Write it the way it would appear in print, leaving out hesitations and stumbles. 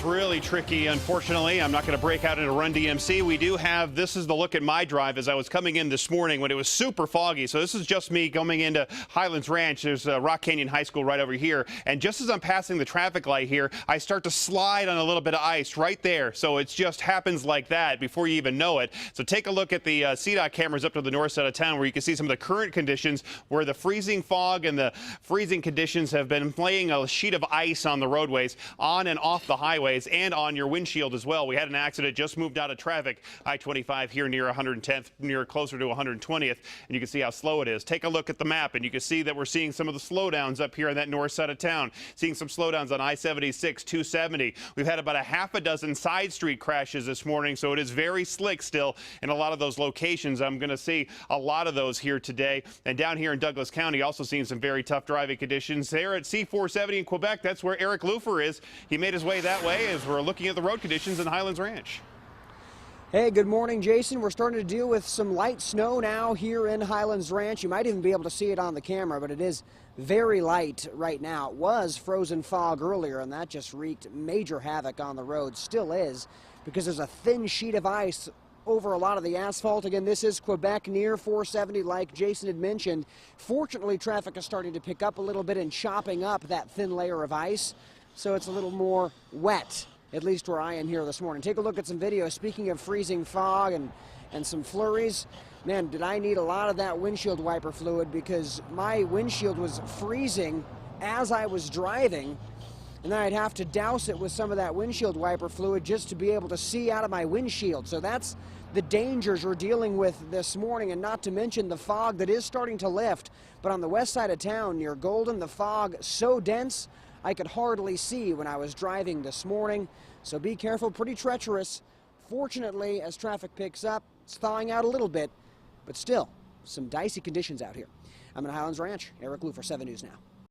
Really tricky, unfortunately. I'm not going to break out into Run DMC. We do have, this is the look at my drive as I was coming in this morning when it was super foggy. So this is just me coming into Highlands Ranch. There's Rock Canyon High School right over here. And just as I'm passing the traffic light here, I start to slide on a little bit of ice right there. So it just happens like that before you even know it. So take a look at the CDOT cameras up to the north side of town where you can see some of the current conditions where the freezing fog and the freezing conditions have been laying a sheet of ice on the roadways, on and off the highways, and on your windshield as well. We had an accident, just moved out of traffic, I-25 here near 110th, near closer to 120th, and you can see how slow it is. Take a look at the map, and you can see that we're seeing some of the slowdowns up here on that north side of town. Seeing some slowdowns on I-76, 270. We've had about a half a dozen side street crashes this morning, so it is very slick still in a lot of those locations. I'm going to see a lot of those here today. And down here in Douglas County, also seeing some very tough driving conditions. There at C-470 in Quebec, that's where Eric Lufer is. He made his way that way as we're looking at the road conditions in Highlands Ranch. Hey, good morning, Jason. We're starting to deal with some light snow now here in Highlands Ranch. You might even be able to see it on the camera, but it is very light right now. It was frozen fog earlier, and that just wreaked major havoc on the road. Still is, because there's a thin sheet of ice over a lot of the asphalt. Again, this is Quebec near 470, like Jason had mentioned. Fortunately, traffic is starting to pick up a little bit and chopping up that thin layer of ice, so it's a little more wet, at least where I am here this morning. Take a look at some video. Speaking of freezing fog and some flurries, man, did I need a lot of that windshield wiper fluid, because my windshield was freezing as I was driving, and then I'd have to douse it with some of that windshield wiper fluid just to be able to see out of my windshield. So that's the dangers we're dealing with this morning, and not to mention the fog that is starting to lift. But on the west side of town near Golden, the fog so dense I could hardly see when I was driving this morning. So be careful, pretty treacherous. Fortunately, as traffic picks up, it's thawing out a little bit, but still some dicey conditions out here. I'm in Highlands Ranch. Eric Lufer, 7 News Now.